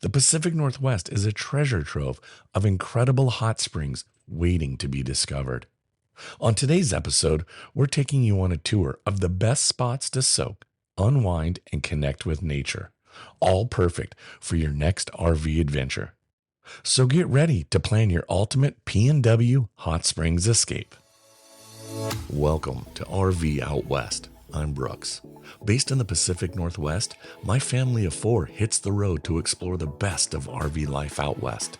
The Pacific Northwest is a treasure trove of incredible hot springs waiting to be discovered. On today's episode, we're taking you on a tour of the best spots to soak, unwind, and connect with nature. All perfect for your next RV adventure. So get ready to plan your ultimate PNW hot springs escape. Welcome to RV Out West. I'm Brooks. Based in the Pacific Northwest, my family of four hits the road to explore the best of RV life out west.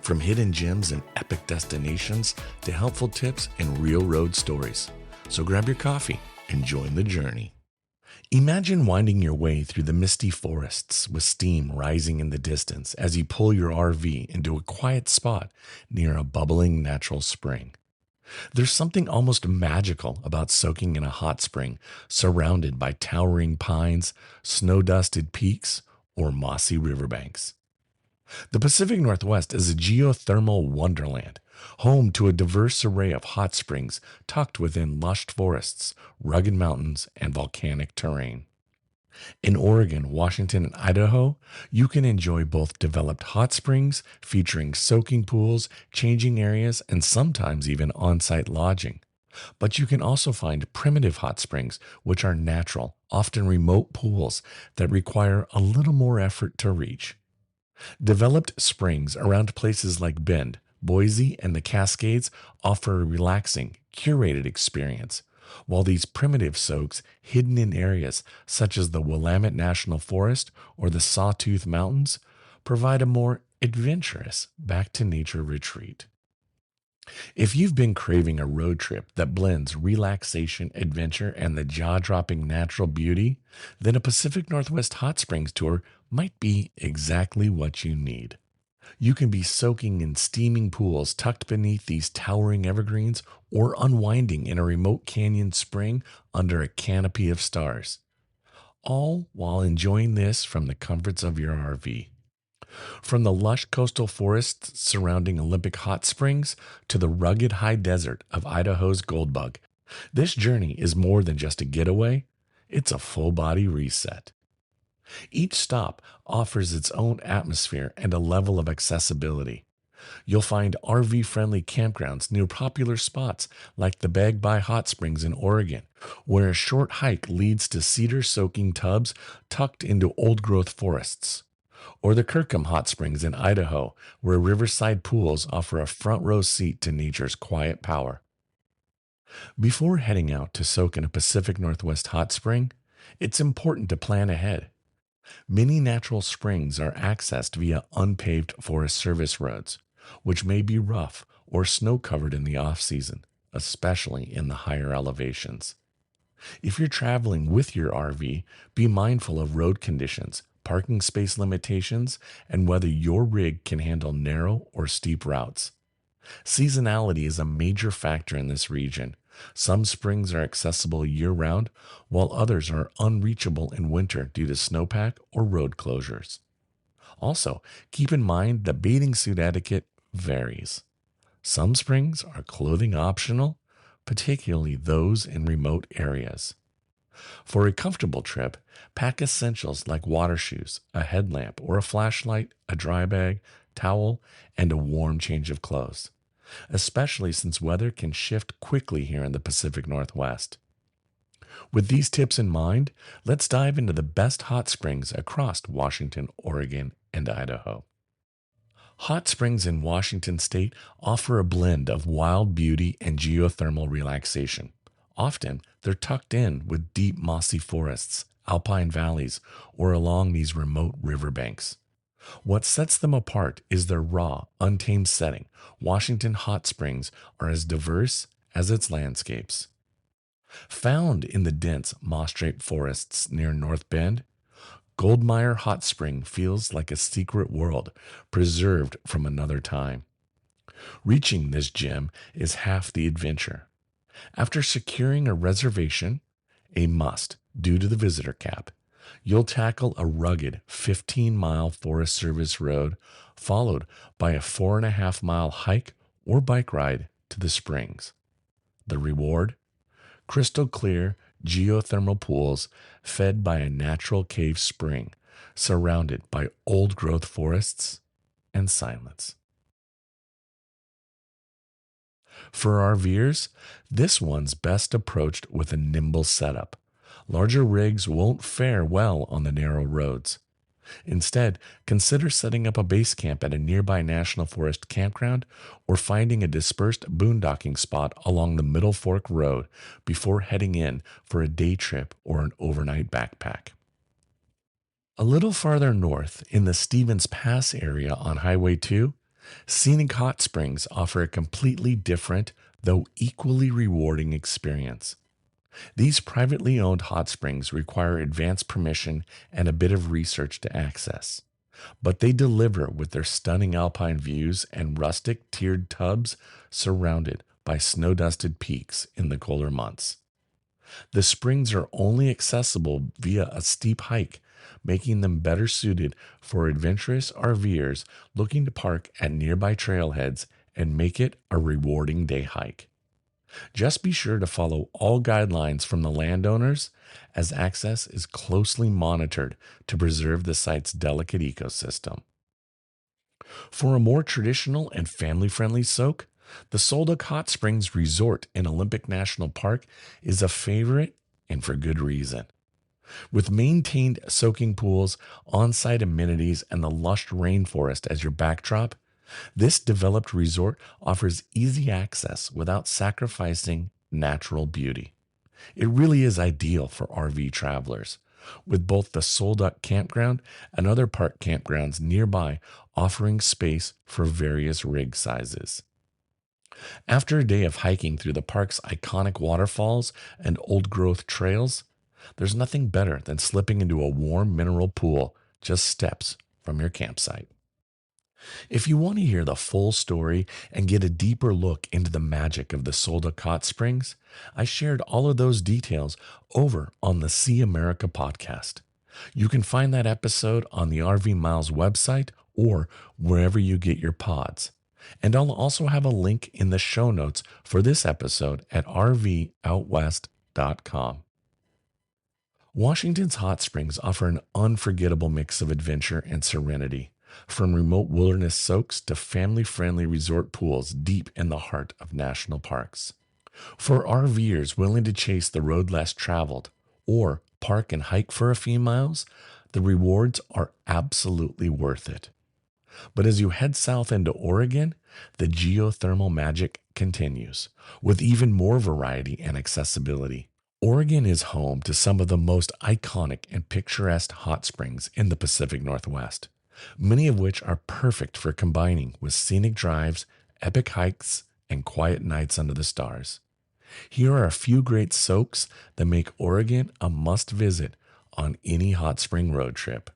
From hidden gems and epic destinations to helpful tips and real road stories. So grab your coffee and join the journey. Imagine winding your way through the misty forests with steam rising in the distance as you pull your RV into a quiet spot near a bubbling natural spring. There's something almost magical about soaking in a hot spring surrounded by towering pines, snow-dusted peaks, or mossy riverbanks. The Pacific Northwest is a geothermal wonderland, home to a diverse array of hot springs tucked within lush forests, rugged mountains, and volcanic terrain. In Oregon, Washington, and Idaho, you can enjoy both developed hot springs featuring soaking pools, changing areas, and sometimes even on-site lodging. But you can also find primitive hot springs, which are natural, often remote pools that require a little more effort to reach. Developed springs around places like Bend, Boise, and the Cascades offer a relaxing, curated experience, while these primitive soaks, hidden in areas such as the Willamette National Forest or the Sawtooth Mountains, provide a more adventurous back-to-nature retreat. If you've been craving a road trip that blends relaxation, adventure, and the jaw-dropping natural beauty, then a Pacific Northwest hot springs tour might be exactly what you need. You can be soaking in steaming pools tucked beneath these towering evergreens or unwinding in a remote canyon spring under a canopy of stars, all while enjoying this from the comforts of your RV. From the lush coastal forests surrounding Olympic hot springs to the rugged high desert of Idaho's Goldbug, this journey is more than just a getaway, it's a full-body reset. Each stop offers its own atmosphere and a level of accessibility. You'll find RV-friendly campgrounds near popular spots like the Bagby Hot Springs in Oregon, where a short hike leads to cedar-soaking tubs tucked into old-growth forests, or the Kirkham Hot Springs in Idaho, where riverside pools offer a front-row seat to nature's quiet power. Before heading out to soak in a Pacific Northwest hot spring, it's important to plan ahead. Many natural springs are accessed via unpaved Forest Service roads, which may be rough or snow-covered in the off-season, especially in the higher elevations. If you're traveling with your RV, be mindful of road conditions, parking space limitations, and whether your rig can handle narrow or steep routes. Seasonality is a major factor in this region. Some springs are accessible year-round, while others are unreachable in winter due to snowpack or road closures. Also, keep in mind that bathing suit etiquette varies. Some springs are clothing optional, particularly those in remote areas. For a comfortable trip, pack essentials like water shoes, a headlamp or a flashlight, a dry bag, towel, and a warm change of clothes, especially since weather can shift quickly here in the Pacific Northwest. With these tips in mind, let's dive into the best hot springs across Washington, Oregon, and Idaho. Hot springs in Washington state offer a blend of wild beauty and geothermal relaxation. Often, they're tucked in with deep mossy forests, alpine valleys, or along these remote riverbanks. What sets them apart is their raw, untamed setting. Washington hot springs are as diverse as its landscapes. Found in the dense moss-draped forests near North Bend, Goldmire Hot Spring feels like a secret world preserved from another time. Reaching this gem is half the adventure. After securing a reservation, a must due to the visitor cap, you'll tackle a rugged 15-mile Forest Service road followed by a 4.5-mile hike or bike ride to the springs. The reward? Crystal clear geothermal pools fed by a natural cave spring, surrounded by old growth forests and silence. For RVers, this one's best approached with a nimble setup. Larger rigs won't fare well on the narrow roads. Instead, consider setting up a base camp at a nearby national forest campground or finding a dispersed boondocking spot along the Middle Fork Road before heading in for a day trip or an overnight backpack. A little farther north, in the Stevens Pass area on Highway 2, scenic hot springs offer a completely different, though equally rewarding experience. These privately owned hot springs require advance permission and a bit of research to access, but they deliver with their stunning alpine views and rustic tiered tubs surrounded by snow-dusted peaks in the colder months. The springs are only accessible via a steep hike, making them better suited for adventurous RVers looking to park at nearby trailheads and make it a rewarding day hike. Just be sure to follow all guidelines from the landowners, as access is closely monitored to preserve the site's delicate ecosystem. For a more traditional and family friendly soak, the Solduck Hot Springs Resort in Olympic National Park is a favorite, and for good reason. With maintained soaking pools, on site amenities, and the lush rainforest as your backdrop, this developed resort offers easy access without sacrificing natural beauty. It really is ideal for RV travelers, with both the Solduck Campground and other park campgrounds nearby offering space for various rig sizes. After a day of hiking through the park's iconic waterfalls and old growth trails, there's nothing better than slipping into a warm mineral pool just steps from your campsite. If you want to hear the full story and get a deeper look into the magic of the Solduck Hot Springs, I shared all of those details over on the See America podcast. You can find that episode on the RV Miles website or wherever you get your pods. And I'll also have a link in the show notes for this episode at rvoutwest.com. Washington's hot springs offer an unforgettable mix of adventure and serenity, from remote wilderness soaks to family-friendly resort pools deep in the heart of national parks. For RVers willing to chase the road less traveled or park and hike for a few miles, the rewards are absolutely worth it. But as you head south into Oregon, the geothermal magic continues, with even more variety and accessibility. Oregon is home to some of the most iconic and picturesque hot springs in the Pacific Northwest, many of which are perfect for combining with scenic drives, epic hikes, and quiet nights under the stars. Here are a few great soaks that make Oregon a must-visit on any hot spring road trip.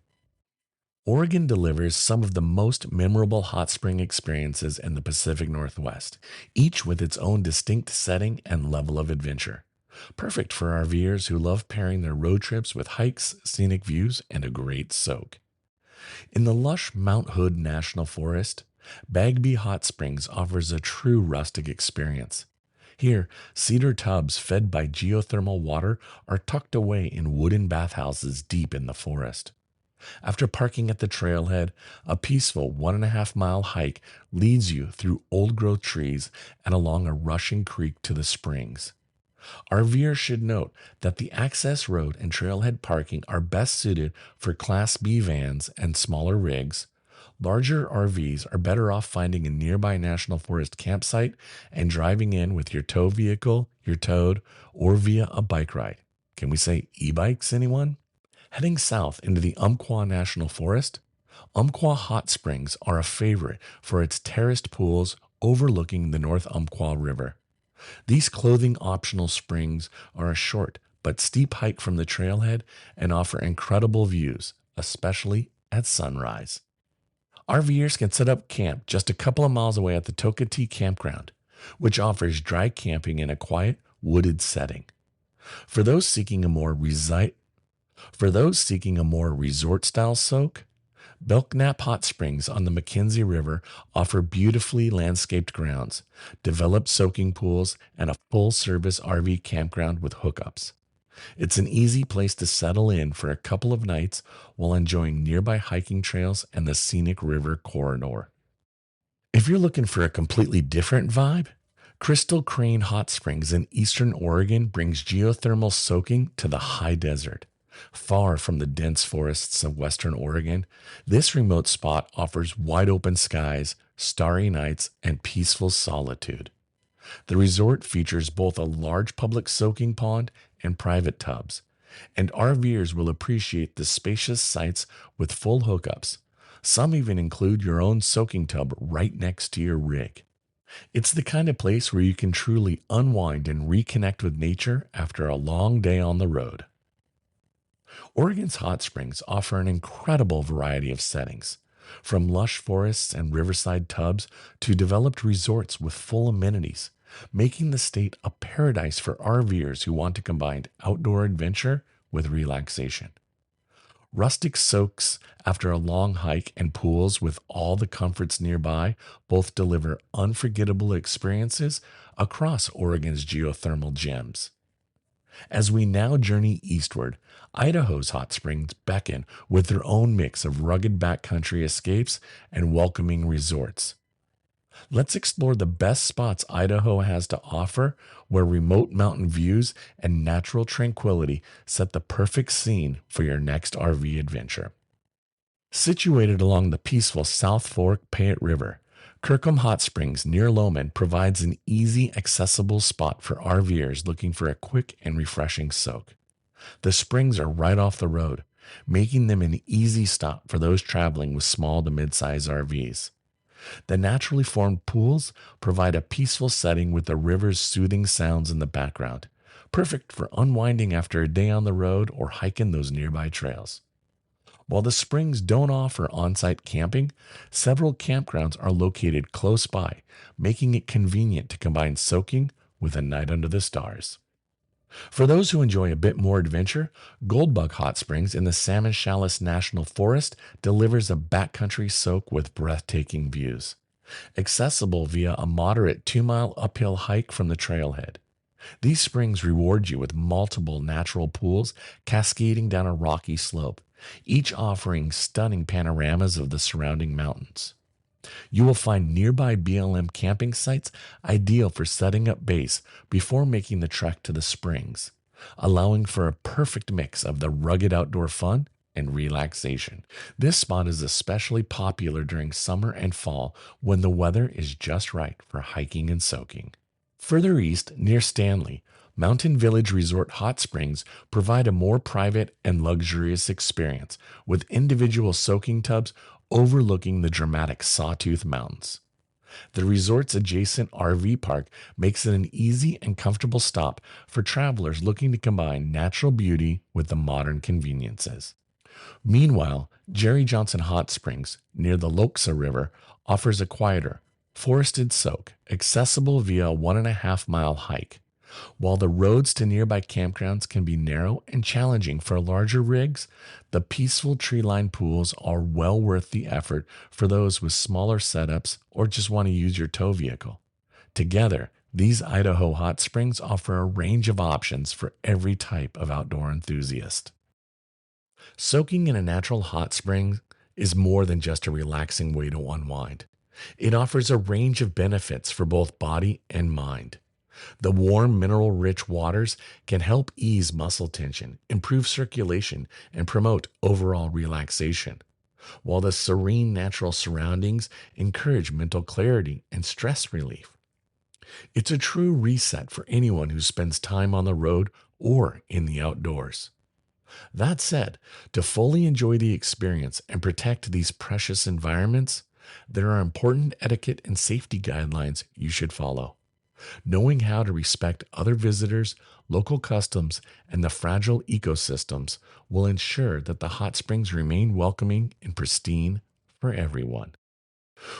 Oregon delivers some of the most memorable hot spring experiences in the Pacific Northwest, each with its own distinct setting and level of adventure. Perfect for RVers who love pairing their road trips with hikes, scenic views, and a great soak. In the lush Mount Hood National Forest, Bagby Hot Springs offers a true rustic experience. Here, cedar tubs fed by geothermal water are tucked away in wooden bathhouses deep in the forest. After parking at the trailhead, a peaceful 1.5-mile hike leads you through old-growth trees and along a rushing creek to the springs. RVers should note that the access road and trailhead parking are best suited for Class B vans and smaller rigs. Larger RVs are better off finding a nearby national forest campsite and driving in with your tow vehicle, your towed, or via a bike ride. Can we say e-bikes, anyone? Heading south into the Umpqua National Forest, Umpqua Hot Springs are a favorite for its terraced pools overlooking the North Umpqua River. These clothing-optional springs are a short but steep hike from the trailhead and offer incredible views, especially at sunrise. RVers can set up camp just a couple of miles away at the Tokatee Campground, which offers dry camping in a quiet, wooded setting. For those seeking a more resort-style soak, Belknap Hot Springs on the McKenzie River offer beautifully landscaped grounds, developed soaking pools, and a full-service RV campground with hookups. It's an easy place to settle in for a couple of nights while enjoying nearby hiking trails and the scenic river corridor. If you're looking for a completely different vibe, Crystal Crane Hot Springs in eastern Oregon brings geothermal soaking to the high desert. Far from the dense forests of western Oregon, this remote spot offers wide open skies, starry nights, and peaceful solitude. The resort features both a large public soaking pond and private tubs, and RVers will appreciate the spacious sites with full hookups. Some even include your own soaking tub right next to your rig. It's the kind of place where you can truly unwind and reconnect with nature after a long day on the road. Oregon's hot springs offer an incredible variety of settings, from lush forests and riverside tubs to developed resorts with full amenities, making the state a paradise for RVers who want to combine outdoor adventure with relaxation. Rustic soaks after a long hike and pools with all the comforts nearby both deliver unforgettable experiences across Oregon's geothermal gems. As we now journey eastward, Idaho's hot springs beckon with their own mix of rugged backcountry escapes and welcoming resorts. Let's explore the best spots Idaho has to offer, where remote mountain views and natural tranquility set the perfect scene for your next RV adventure. Situated along the peaceful South Fork Payette River, Kirkham Hot Springs near Lowman provides an easy, accessible spot for RVers looking for a quick and refreshing soak. The springs are right off the road, making them an easy stop for those traveling with small to mid-size RVs. The naturally formed pools provide a peaceful setting with the river's soothing sounds in the background, perfect for unwinding after a day on the road or hiking those nearby trails. While the springs don't offer on-site camping, several campgrounds are located close by, making it convenient to combine soaking with a night under the stars. For those who enjoy a bit more adventure, Goldbug Hot Springs in the Salmon Challis National Forest delivers a backcountry soak with breathtaking views. Accessible via a moderate 2-mile uphill hike from the trailhead. These springs reward you with multiple natural pools cascading down a rocky slope, each offering stunning panoramas of the surrounding mountains. You will find nearby BLM camping sites ideal for setting up base before making the trek to the springs, allowing for a perfect mix of the rugged outdoor fun and relaxation. This spot is especially popular during summer and fall when the weather is just right for hiking and soaking. Further east, near Stanley, Mountain Village Resort Hot Springs provide a more private and luxurious experience with individual soaking tubs overlooking the dramatic Sawtooth Mountains. The resort's adjacent RV park makes it an easy and comfortable stop for travelers looking to combine natural beauty with the modern conveniences. Meanwhile, Jerry Johnson Hot Springs, near the Loxa River, offers a quieter, forested soak, accessible via a 1.5-mile hike. While the roads to nearby campgrounds can be narrow and challenging for larger rigs, the peaceful tree-lined pools are well worth the effort for those with smaller setups or just want to use your tow vehicle. Together, these Idaho hot springs offer a range of options for every type of outdoor enthusiast. Soaking in a natural hot spring is more than just a relaxing way to unwind. It offers a range of benefits for both body and mind. The warm, mineral-rich waters can help ease muscle tension, improve circulation, and promote overall relaxation, while the serene natural surroundings encourage mental clarity and stress relief. It's a true reset for anyone who spends time on the road or in the outdoors. That said, to fully enjoy the experience and protect these precious environments, there are important etiquette and safety guidelines you should follow. Knowing how to respect other visitors, local customs, and the fragile ecosystems will ensure that the hot springs remain welcoming and pristine for everyone.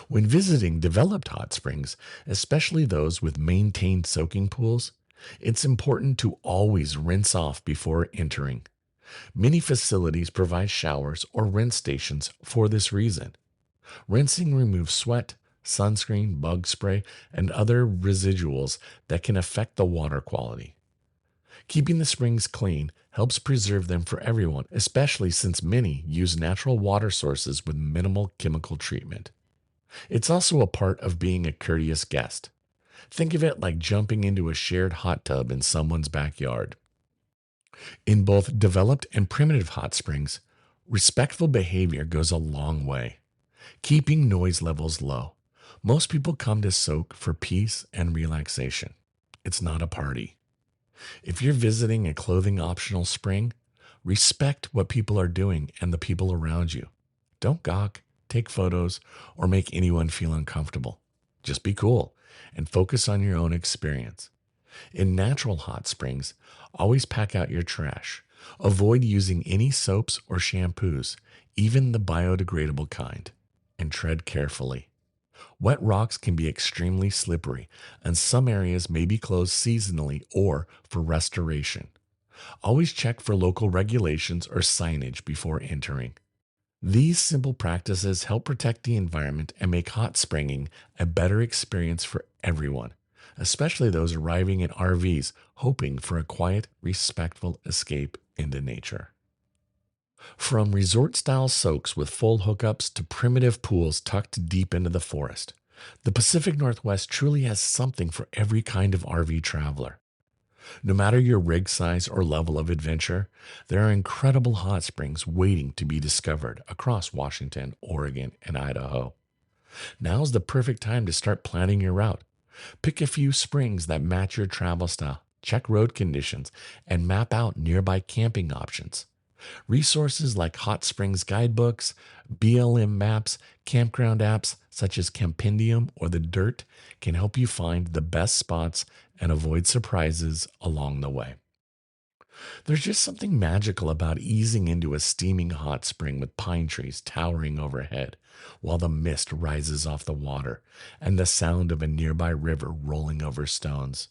When visiting developed hot springs, especially those with maintained soaking pools, it's important to always rinse off before entering. Many facilities provide showers or rinse stations for this reason. Rinsing removes sweat, sunscreen, bug spray, and other residuals that can affect the water quality. Keeping the springs clean helps preserve them for everyone, especially since many use natural water sources with minimal chemical treatment. It's also a part of being a courteous guest. Think of it like jumping into a shared hot tub in someone's backyard. In both developed and primitive hot springs, respectful behavior goes a long way. Keeping noise levels low. Most people come to soak for peace and relaxation. It's not a party. If you're visiting a clothing optional spring, respect what people are doing and the people around you. Don't gawk, take photos, or make anyone feel uncomfortable. Just be cool and focus on your own experience. In natural hot springs, always pack out your trash. Avoid using any soaps or shampoos, even the biodegradable kind, and tread carefully. Wet rocks can be extremely slippery, and some areas may be closed seasonally or for restoration. Always check for local regulations or signage before entering. These simple practices help protect the environment and make hot springing a better experience for everyone, especially those arriving in RVs hoping for a quiet, respectful escape into nature. From resort-style soaks with full hookups to primitive pools tucked deep into the forest, the Pacific Northwest truly has something for every kind of RV traveler. No matter your rig size or level of adventure, there are incredible hot springs waiting to be discovered across Washington, Oregon, and Idaho. Now's the perfect time to start planning your route. Pick a few springs that match your travel style, check road conditions, and map out nearby camping options. Resources like hot springs guidebooks, BLM maps, campground apps such as Campendium or The Dirt can help you find the best spots and avoid surprises along the way. There's just something magical about easing into a steaming hot spring with pine trees towering overhead while the mist rises off the water and the sound of a nearby river rolling over stones.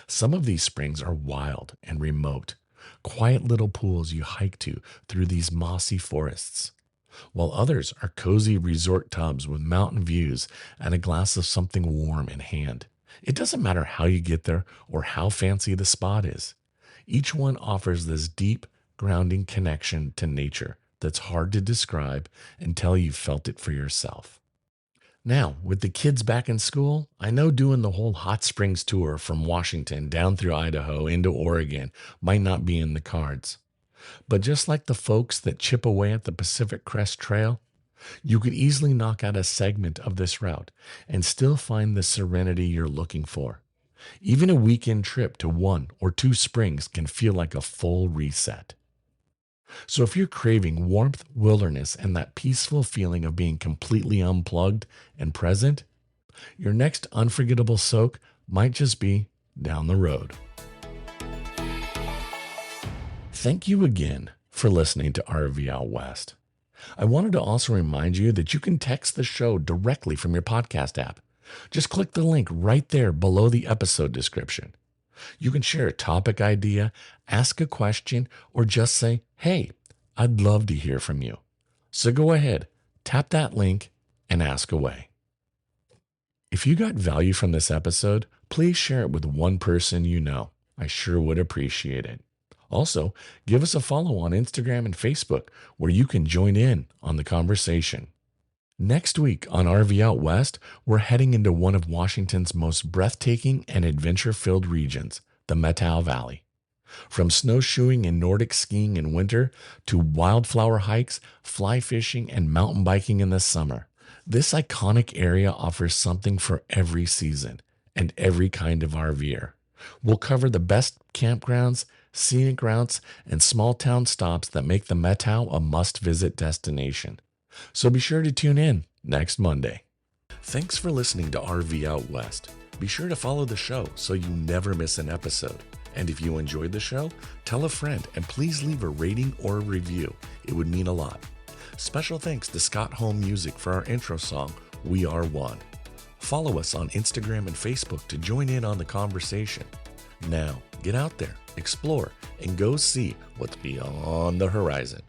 Some of these springs are wild and remote, quiet little pools you hike to through these mossy forests, while others are cozy resort tubs with mountain views and a glass of something warm in hand. It doesn't matter how you get there or how fancy the spot is. Each one offers this deep, grounding connection to nature that's hard to describe until you've felt it for yourself. Now, with the kids back in school, I know doing the whole hot springs tour from Washington down through Idaho into Oregon might not be in the cards. But just like the folks that chip away at the Pacific Crest Trail, you could easily knock out a segment of this route and still find the serenity you're looking for. Even a weekend trip to 1 or 2 springs can feel like a full reset. So if you're craving warmth, wilderness, and that peaceful feeling of being completely unplugged and present, your next unforgettable soak might just be down the road. Thank you again for listening to RV Out West. I wanted to also remind you that you can text the show directly from your podcast app. Just click the link right there below the episode description. You can share a topic idea, ask a question, or just say, "Hey, I'd love to hear from you." So go ahead, tap that link, and ask away. If you got value from this episode, please share it with one person you know. I sure would appreciate it. Also, give us a follow on Instagram and Facebook where you can join in on the conversation. Next week on RV Out West, we're heading into one of Washington's most breathtaking and adventure-filled regions, the Methow Valley. From snowshoeing and Nordic skiing in winter to wildflower hikes, fly fishing, and mountain biking in the summer, this iconic area offers something for every season and every kind of RVer. We'll cover the best campgrounds, scenic routes, and small town stops that make the Methow a must-visit destination. So be sure to tune in next Monday. Thanks for listening to RV Out West. Be sure to follow the show so you never miss an episode. And if you enjoyed the show, tell a friend and please leave a rating or a review. It would mean a lot. Special thanks to Scott Home Music for our intro song, We Are One. Follow us on Instagram and Facebook to join in on the conversation. Now, get out there, explore, and go see what's beyond the horizon.